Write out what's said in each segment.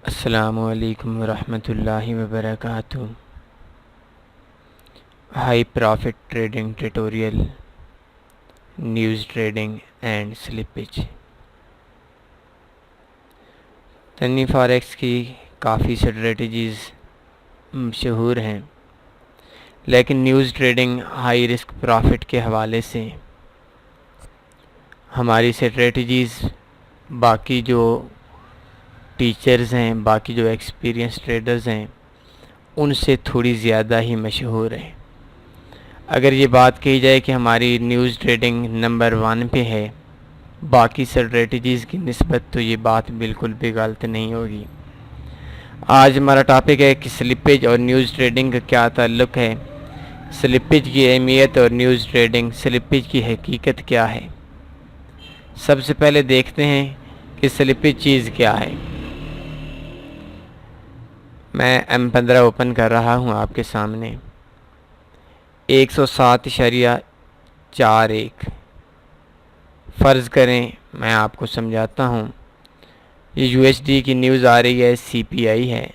السلام علیکم ورحمۃ اللہ وبرکاتہ۔ High profit trading tutorial, news trading and slippage. تنی فاریکس کی کافی اسٹریٹجیز مشہور ہیں، لیکن news trading high risk profit کے حوالے سے ہماری اسٹریٹجیز باقی جو ٹیچرز ہیں، باقی جو ایکسپیرینس ٹریڈرز ہیں، ان سے تھوڑی زیادہ ہی مشہور ہے۔ اگر یہ بات کہی جائے کہ ہماری نیوز ٹریڈنگ نمبر 1 پہ ہے باقی اسٹریٹجیز کی نسبت، تو یہ بات بالکل بھی غلط نہیں ہوگی۔ آج ہمارا ٹاپک ہے کہ سلپیج اور نیوز ٹریڈنگ کا کیا تعلق ہے، سلپیج کی اہمیت اور نیوز ٹریڈنگ سلپیج کی حقیقت کیا ہے۔ سب سے پہلے دیکھتے ہیں کہ سلپیج چیز کیا ہے۔ میں M15 اوپن کر رہا ہوں آپ کے سامنے، 107.41 فرض کریں، میں آپ کو سمجھاتا ہوں۔ یہ USD کی نیوز آ رہی ہے، CPI ہے،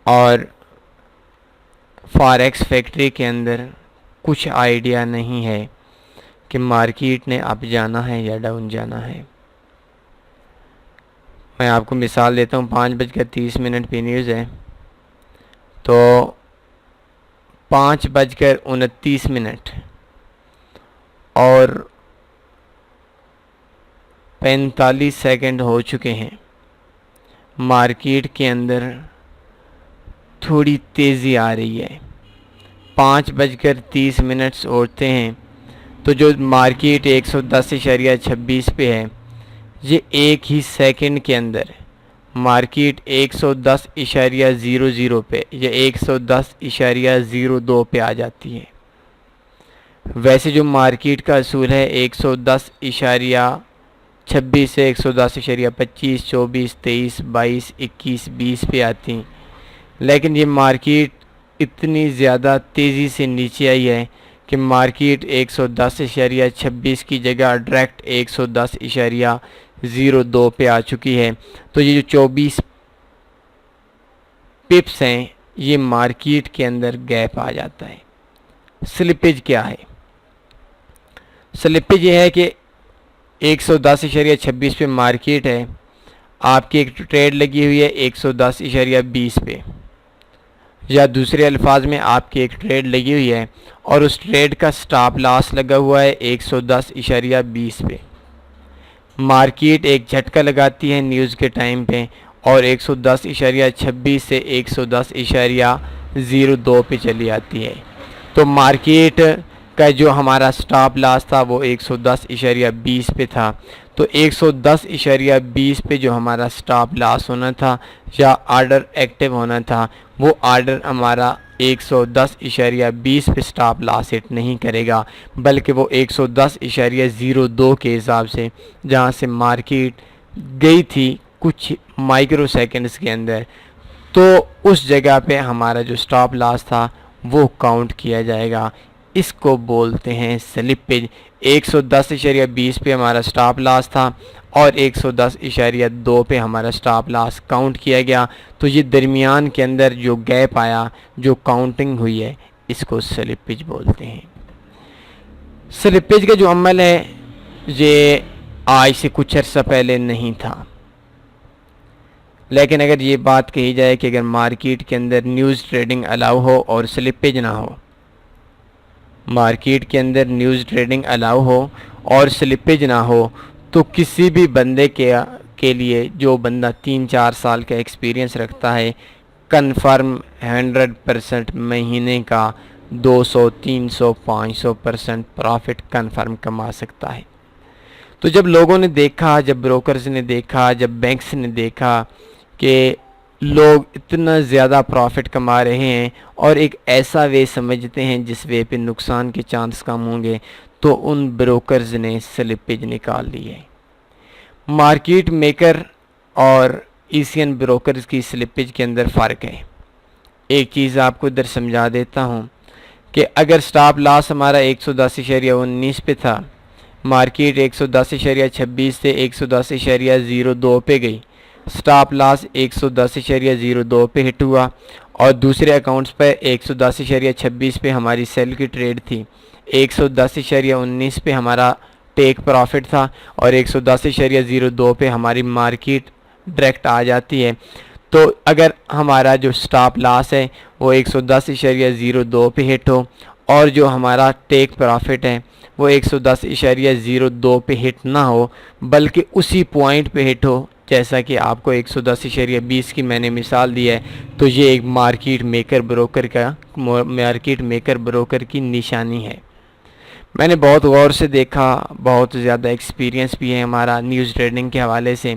اور فاریکس فیکٹری کے اندر کچھ آئیڈیا نہیں ہے کہ مارکیٹ نے اپ جانا ہے یا ڈاؤن جانا ہے۔ میں آپ کو مثال دیتا ہوں، 5:30 پہ نیوز ہے، تو 5:29 اور 45 سیکنڈ ہو چکے ہیں۔ مارکیٹ کے اندر تھوڑی تیزی آ رہی ہے، 5:30 ہوتے ہیں تو جو مارکیٹ 110.26 پہ ہے، یہ ایک ہی سیکنڈ کے اندر مارکیٹ 110.00 پہ یا 110.02 پہ آ جاتی ہے۔ ویسے جو مارکیٹ کا اصول ہے 110.26 سے 110.25 24 23 22 21 20 پہ آتی ہیں، لیکن یہ مارکیٹ اتنی زیادہ تیزی سے نیچے آئی ہے کہ مارکیٹ 110.26 کی جگہ ڈائریکٹ 110.02 پہ آ چکی ہے۔ تو یہ جو 24 پپس ہیں، یہ مارکیٹ کے اندر گیپ آ جاتا ہے۔ سلپیج کیا ہے؟ سلپیج یہ ہے کہ 110.26 پہ مارکیٹ ہے، آپ کی ایک ٹریڈ لگی ہوئی ہے 110.20 پہ، یا دوسرے الفاظ میں آپ کی ایک ٹریڈ لگی ہوئی ہے اور اس ٹریڈ کا سٹاپ لاس لگا ہوا ہے 110.20 پہ۔ مارکیٹ ایک جھٹکا لگاتی ہے نیوز کے ٹائم پہ اور 110.26 سے 110.02 پہ چلی آتی ہے۔ تو مارکیٹ کا جو ہمارا سٹاپ لاس تھا وہ 110.20 پہ تھا، تو 110.20 پہ جو ہمارا سٹاپ لاس ہونا تھا یا آرڈر ایکٹیو ہونا تھا، وہ آرڈر ہمارا 110.20 پہ سٹاپ لاس ہٹ نہیں کرے گا، بلکہ وہ 110.02 کے حساب سے جہاں سے مارکیٹ گئی تھی کچھ مائکرو سیکنڈز کے اندر، تو اس جگہ پہ ہمارا جو سٹاپ لاس تھا وہ کاؤنٹ کیا جائے گا۔ اس کو بولتے ہیں سلپیج۔ 110.20 پہ ہمارا سٹاپ لاس تھا اور 110.2 پہ ہمارا سٹاپ لاس کاؤنٹ کیا گیا، تو یہ درمیان کے اندر جو گیپ آیا، جو کاؤنٹنگ ہوئی ہے، اس کو سلپیج بولتے ہیں۔ سلپیج کا جو عمل ہے یہ آج سے کچھ عرصہ پہلے نہیں تھا، لیکن اگر یہ بات کہی جائے کہ اگر مارکیٹ کے اندر نیوز ٹریڈنگ الاؤ ہو اور سلپیج نہ ہو، مارکیٹ کے اندر نیوز ٹریڈنگ الاؤ ہو اور سلپیج نہ ہو، تو کسی بھی بندے کے لیے جو بندہ 3-4 سال کا ایکسپیرینس رکھتا ہے، کنفرم 100% مہینے کا 200 300 500% پروفٹ کنفرم کما سکتا ہے۔ تو جب لوگوں نے دیکھا، جب بروکرز نے دیکھا، جب بینکس نے دیکھا کہ لوگ اتنا زیادہ پروفٹ کما رہے ہیں اور ایک ایسا وے سمجھتے ہیں جس وے پہ نقصان کے چانس کم ہوں گے، تو ان بروکرز نے سلپیج نکال لی ہے۔ مارکیٹ میکر اور ایسین بروکرز کی سلپیج کے اندر فرق ہے۔ ایک چیز آپ کو ادھر سمجھا دیتا ہوں کہ اگر سٹاپ لاس ہمارا 110.19 پہ تھا، مارکیٹ 110.26 سے 110.02 پہ گئی، سٹاپ لاس 110.02 پہ ہٹ ہوا، اور دوسرے اکاؤنٹس پہ 110.26 پہ ہماری سیل کی ٹریڈ تھی، 110.19 پہ ہمارا ٹیک پروفٹ تھا، اور 110.02 پہ ہماری مارکیٹ ڈائریکٹ آ جاتی ہے۔ تو اگر ہمارا جو سٹاپ لاس ہے وہ 110.02 پہ ہٹ ہو، اور جو ہمارا ٹیک پروفٹ ہے وہ 110.02 پہ ہٹ نہ ہو بلکہ اسی پوائنٹ پہ ہٹ ہو، جیسا کہ آپ کو 110.20 کی میں نے مثال دی ہے، تو یہ ایک مارکیٹ میکر بروکر کی نشانی ہے۔ میں نے بہت غور سے دیکھا، بہت زیادہ ایکسپیرینس بھی ہے ہمارا نیوز ٹریڈنگ کے حوالے سے،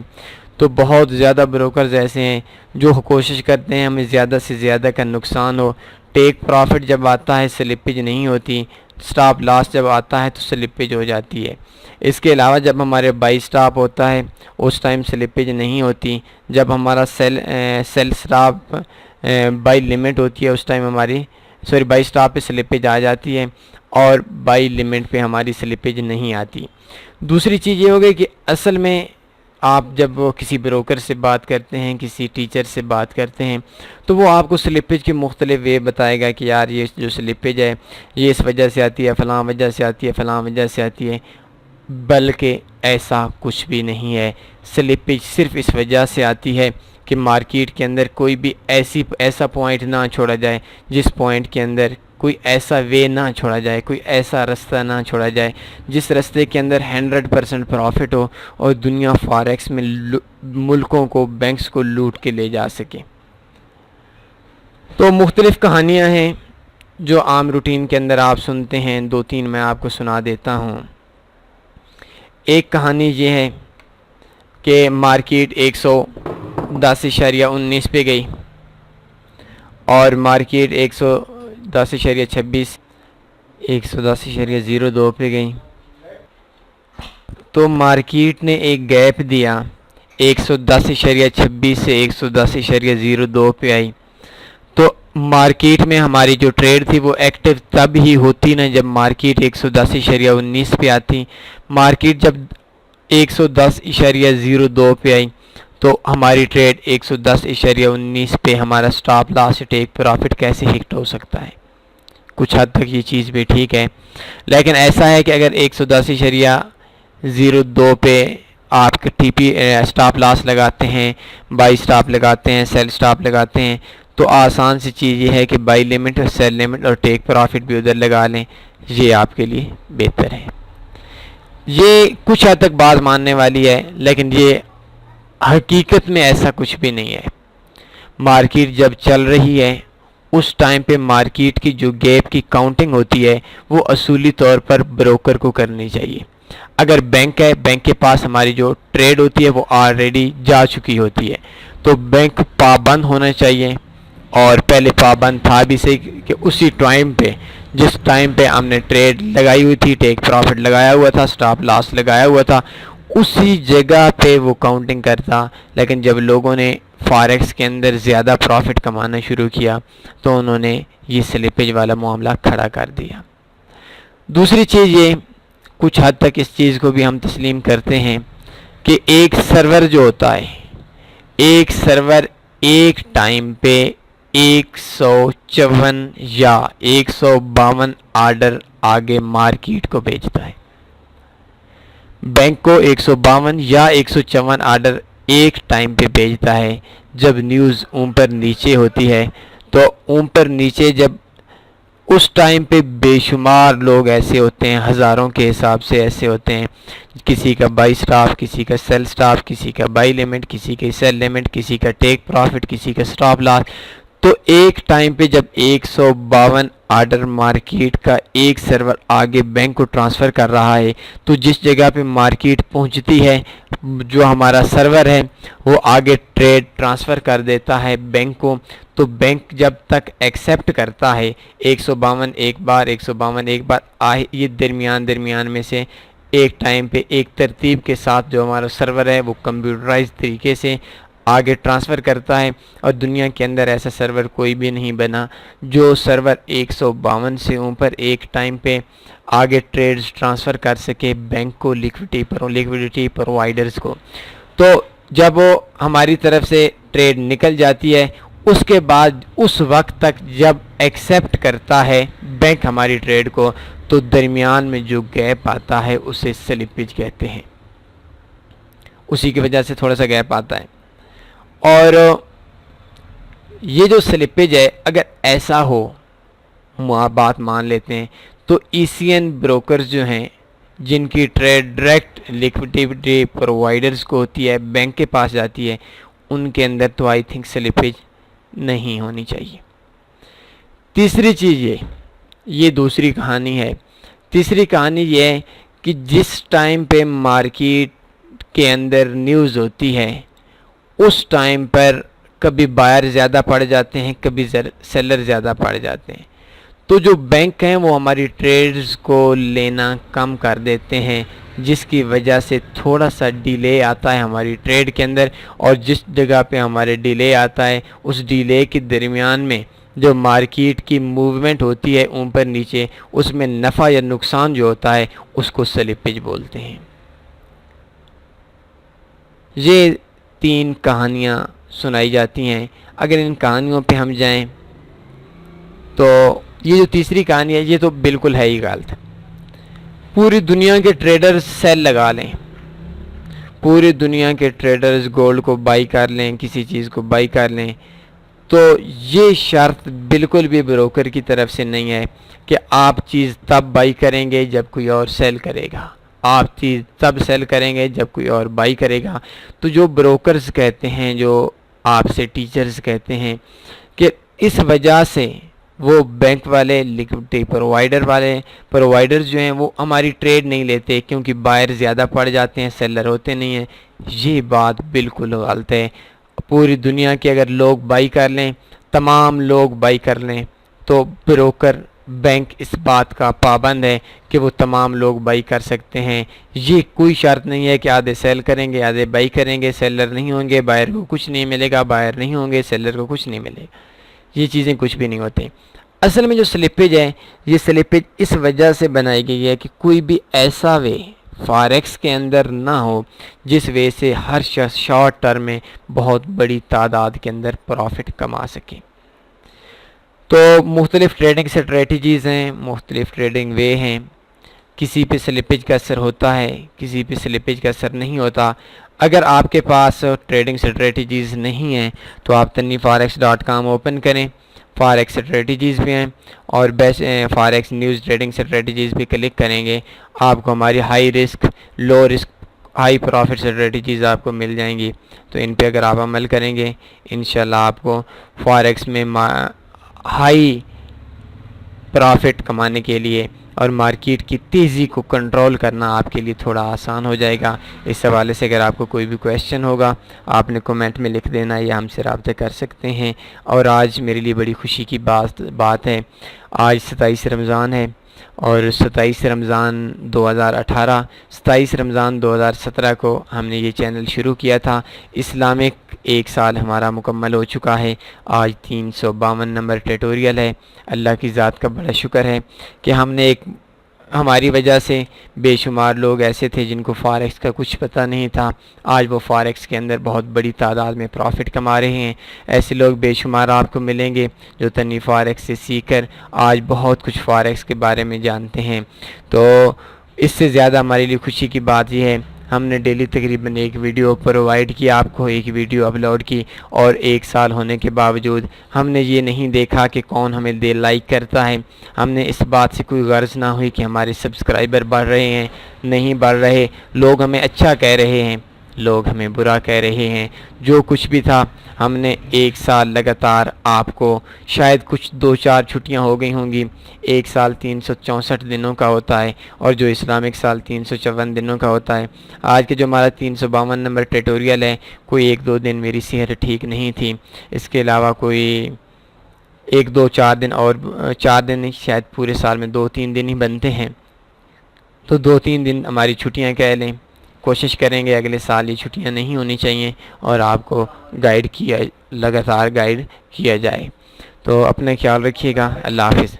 تو بہت زیادہ بروکرز ایسے ہیں جو کوشش کرتے ہیں ہمیں زیادہ سے زیادہ کا نقصان ہو۔ ٹیک پروفٹ جب آتا ہے سلپیج نہیں ہوتی، سٹاپ لاس جب آتا ہے تو سلپیج ہو جاتی ہے۔ اس کے علاوہ جب ہمارے بائی سٹاپ ہوتا ہے اس ٹائم سلپیج نہیں ہوتی، جب ہمارا سیل سٹاپ بائی لیمٹ ہوتی ہے اس ٹائم ہماری بائی سٹاپ پہ سلپیج آ جاتی ہے، اور بائی لیمٹ پہ ہماری سلپیج نہیں آتی۔ دوسری چیز یہ ہوگی کہ اصل میں آپ جب کسی بروکر سے بات کرتے ہیں، کسی ٹیچر سے بات کرتے ہیں، تو وہ آپ کو سلپیج کے مختلف وے بتائے گا کہ یار یہ جو سلپیج ہے یہ اس وجہ سے آتی ہے، فلاں وجہ سے آتی ہے، فلاں وجہ سے آتی ہے، بلکہ ایسا کچھ بھی نہیں ہے۔ سلپیج صرف اس وجہ سے آتی ہے کہ مارکیٹ کے اندر کوئی بھی ایسا پوائنٹ نہ چھوڑا جائے جس پوائنٹ کے اندر کوئی ایسا وے نہ چھوڑا جائے، کوئی ایسا رستہ نہ چھوڑا جائے جس رستے کے اندر 100% پروفٹ ہو اور دنیا فاریکس میں ملکوں کو، بینکس کو لوٹ کے لے جا سکے۔ تو مختلف کہانیاں ہیں جو عام روٹین کے اندر آپ سنتے ہیں، 2-3 میں آپ کو سنا دیتا ہوں۔ ایک کہانی یہ ہے کہ مارکیٹ 110.19 پہ گئی اور مارکیٹ 110.26 110.02 پہ گئی، تو مارکیٹ نے ایک گیپ دیا، 110.26 سے 110.02 پہ آئی۔ تو مارکیٹ میں ہماری جو ٹریڈ تھی وہ ایکٹیو تب ہی ہوتی نا جب مارکیٹ 110.19 پہ آتی۔ مارکیٹ جب 110.02 پہ آئی تو ہماری ٹریڈ 110.19 پہ ہمارا سٹاپ لاس ٹیک پروفٹ کیسے ہٹ ہو سکتا ہے؟ کچھ حد تک یہ چیز بھی ٹھیک ہے، لیکن ایسا ہے کہ اگر 110.02 پہ آپ ٹی پی سٹاپ لاس لگاتے ہیں، بائی سٹاپ لگاتے ہیں، سیل سٹاپ لگاتے ہیں، تو آسان سی چیز یہ ہے کہ بائی لیمٹ اور سیل لیمٹ اور ٹیک پروفٹ بھی ادھر لگا لیں، یہ آپ کے لیے بہتر ہے۔ یہ کچھ حد تک بات ماننے والی ہے، لیکن یہ حقیقت میں ایسا کچھ بھی نہیں ہے۔ مارکیٹ جب چل رہی ہے اس ٹائم پہ مارکیٹ کی جو گیپ کی کاؤنٹنگ ہوتی ہے وہ اصولی طور پر بروکر کو کرنی چاہیے۔ اگر بینک ہے، بینک کے پاس ہماری جو ٹریڈ ہوتی ہے وہ آلریڈی جا چکی ہوتی ہے، تو بینک پابند ہونا چاہیے، اور پہلے پابند تھا بھی صحیح کہ اسی ٹائم پہ جس ٹائم پہ ہم نے ٹریڈ لگائی ہوئی تھی، ٹیک پروفٹ لگایا ہوا تھا، سٹاپ لاس لگایا ہوا تھا، اسی جگہ پہ وہ کاؤنٹنگ کرتا۔ لیکن جب لوگوں نے فاریکس کے اندر زیادہ پروفٹ کمانا شروع کیا تو انہوں نے یہ سلپیج والا معاملہ کھڑا کر دیا۔ دوسری چیز یہ، کچھ حد تک اس چیز کو بھی ہم تسلیم کرتے ہیں کہ ایک سرور جو ہوتا ہے، ایک سرور ایک ٹائم پہ 154 یا 152 آرڈر آگے مارکیٹ کو بھیجتا ہے۔ بینک کو 152 یا 154 آرڈر ایک ٹائم پہ بھیجتا ہے۔ جب نیوز اوپر نیچے ہوتی ہے تو اوپر نیچے جب اس ٹائم پہ بے شمار لوگ ایسے ہوتے ہیں، ہزاروں کے حساب سے ایسے ہوتے ہیں، کسی کا بائی سٹاپ، کسی کا سیل سٹاپ، کسی کا بائی لیمٹ، کسی کا سیل لیمٹ، کسی کا ٹیک پروفٹ، کسی کا سٹاپ لاس، تو ایک ٹائم پہ جب 152 آرڈر مارکیٹ کا ایک سرور آگے بینک کو ٹرانسفر کر رہا ہے، تو جس جگہ پہ مارکیٹ پہنچتی ہے جو ہمارا سرور ہے وہ آگے ٹریڈ ٹرانسفر کر دیتا ہے بینک کو، تو بینک جب تک ایکسیپٹ کرتا ہے 152 ایک بار 152 ایک بار آئے، یہ درمیان میں سے ایک ٹائم پہ ایک ترتیب کے ساتھ جو ہمارا سرور ہے وہ کمپیوٹرائز طریقے سے آگے ٹرانسفر کرتا ہے، اور دنیا کے اندر ایسا سرور کوئی بھی نہیں بنا جو سرور 152 سے اوپر ایک ٹائم پہ آگے ٹریڈز ٹرانسفر کر سکے بینک کو، لیکوڈیٹی پرووائڈرز کو۔ تو جب وہ ہماری طرف سے ٹریڈ نکل جاتی ہے اس کے بعد اس وقت تک جب ایکسیپٹ کرتا ہے بینک ہماری ٹریڈ کو تو درمیان میں جو گیپ آتا ہے اسے سلپیج کہتے ہیں، اسی کی وجہ سے تھوڑا سا گیپ آتا ہے۔ اور یہ جو سلپیج ہے اگر ایسا ہو، بات مان لیتے ہیں تو ای سی این بروکرز جو ہیں جن کی ٹریڈ ڈائریکٹ لیکوڈیٹی پرووائڈرز کو ہوتی ہے، بینک کے پاس جاتی ہے، ان کے اندر تو آئی تھنک سلپیج نہیں ہونی چاہیے۔ تیسری چیز یہ دوسری کہانی ہے۔ تیسری کہانی یہ ہے کہ جس ٹائم پہ مارکیٹ کے اندر نیوز ہوتی ہے اس ٹائم پر کبھی بائر زیادہ پڑ جاتے ہیں، کبھی سیلر زیادہ پڑ جاتے ہیں، تو جو بینک ہیں وہ ہماری ٹریڈز کو لینا کم کر دیتے ہیں، جس کی وجہ سے تھوڑا سا ڈیلے آتا ہے ہماری ٹریڈ کے اندر، اور جس جگہ پہ ہمارے ڈیلے آتا ہے اس ڈیلے کے درمیان میں جو مارکیٹ کی موومنٹ ہوتی ہے اوپر نیچے، اس میں نفع یا نقصان جو ہوتا ہے اس کو سلپیج بولتے ہیں۔ یہ 3 کہانیاں سنائی جاتی ہیں۔ اگر ان کہانیوں پہ ہم جائیں تو یہ جو تیسری کہانی ہے یہ تو بالکل ہے ہی غلط۔ پوری دنیا کے ٹریڈرز سیل لگا لیں، پوری دنیا کے ٹریڈرز گولڈ کو بائی کر لیں، کسی چیز کو بائی کر لیں، تو یہ شرط بالکل بھی بروکر کی طرف سے نہیں ہے کہ آپ چیز تب بائی کریں گے جب کوئی اور سیل کرے گا، آپ چیز تب سیل کریں گے جب کوئی اور بائی کرے گا۔ تو جو بروکرز کہتے ہیں، جو آپ سے ٹیچرز کہتے ہیں کہ اس وجہ سے وہ بینک والے لیکوڈیٹی پرووائڈر جو ہیں وہ ہماری ٹریڈ نہیں لیتے کیونکہ بائر زیادہ پڑ جاتے ہیں، سیلر ہوتے نہیں ہیں، یہ بات بالکل غلط ہے۔ پوری دنیا کے اگر لوگ بائی کر لیں، تمام لوگ بائی کر لیں، تو بروکر بینک اس بات کا پابند ہے کہ وہ تمام لوگ بائی کر سکتے ہیں۔ یہ کوئی شرط نہیں ہے کہ آدھے سیل کریں گے آدھے بائی کریں گے، سیلر نہیں ہوں گے بائر کو کچھ نہیں ملے گا، بائر نہیں ہوں گے سیلر کو کچھ نہیں ملے گا، یہ چیزیں کچھ بھی نہیں ہوتی۔ اصل میں جو سلپیج ہے یہ سلپیج اس وجہ سے بنائی گئی ہے کہ کوئی بھی ایسا وے فاریکس کے اندر نہ ہو جس وجہ سے ہر شخص شارٹ ٹرم میں بہت بڑی تعداد کے اندر پروفٹ کما سکے۔ تو مختلف ٹریڈنگ اسٹریٹجیز ہیں، مختلف ٹریڈنگ وے ہیں، کسی پہ سلپیج کا اثر ہوتا ہے، کسی پہ سلپیج کا اثر نہیں ہوتا۔ اگر آپ کے پاس ٹریڈنگ اسٹریٹجیز نہیں ہیں تو آپ tanniforex.com اوپن کریں، فاریکس اسٹریٹجیز بھی ہیں، اور فاریکس نیوز ٹریڈنگ اسٹریٹجیز بھی کلک کریں گے، آپ کو ہماری high risk low risk high profit strategies آپ کو مل جائیں گی۔ تو ان پہ اگر آپ عمل کریں گے انشاءاللہ آپ کو فاریکس میں ہائی پروفٹ کمانے کے لیے اور مارکیٹ کی تیزی کو کنٹرول کرنا آپ کے لیے تھوڑا آسان ہو جائے گا۔ اس حوالے سے اگر آپ کو کوئی بھی کویشچن ہوگا آپ نے کمنٹ میں لکھ دینا یا ہم سے رابطہ کر سکتے ہیں۔ اور آج میرے لیے بڑی خوشی کی بات ہے، آج 27 رمضان ہے، اور 27 رمضان 2018 27 رمضان 2017 کو ہم نے یہ چینل شروع کیا تھا۔ اسلامک 1 سال ہمارا مکمل ہو چکا ہے، آج 352 نمبر ٹیٹوریل ہے۔ اللہ کی ذات کا بڑا شکر ہے کہ ہم نے ہماری وجہ سے بے شمار لوگ ایسے تھے جن کو فاریکس کا کچھ پتہ نہیں تھا، آج وہ فاریکس کے اندر بہت بڑی تعداد میں پروفٹ کما رہے ہیں۔ ایسے لوگ بے شمار آپ کو ملیں گے جو تنی فاریکس سے سیکھ کر آج بہت کچھ فاریکس کے بارے میں جانتے ہیں۔ تو اس سے زیادہ ہمارے لیے خوشی کی بات یہ ہے ہم نے ڈیلی تقریباً 1 ویڈیو پرووائڈ کی، آپ کو 1 ویڈیو اپلوڈ کی، اور 1 سال ہونے کے باوجود ہم نے یہ نہیں دیکھا کہ کون ہمیں لائک کرتا ہے، ہم نے اس بات سے کوئی غرض نہ ہوئی کہ ہمارے سبسکرائبر بڑھ رہے ہیں نہیں بڑھ رہے، لوگ ہمیں اچھا کہہ رہے ہیں لوگ ہمیں برا کہہ رہے ہیں، جو کچھ بھی تھا ہم نے 1 سال لگاتار آپ کو، شاید کچھ 2-4 چھٹیاں ہو گئی ہوں گی، 1 سال 364 دنوں کا ہوتا ہے، اور جو اسلامک سال 354 دنوں کا ہوتا ہے۔ آج کے جو ہمارا 352 نمبر ٹیٹوریل ہے، کوئی 1-2 دن میری صحت ٹھیک نہیں تھی، اس کے علاوہ کوئی 1-2-4 دن، اور 4 دن نہیں، شاید پورے سال میں 2-3 دن ہی بنتے ہیں، تو 2-3 دن ہماری چھٹیاں کہہ لیں۔ کوشش کریں گے اگلے سال یہ چھٹیاں نہیں ہونی چاہیے اور آپ کو لگاتار گائیڈ کیا جائے۔ تو اپنا خیال رکھیے گا، اللہ حافظ۔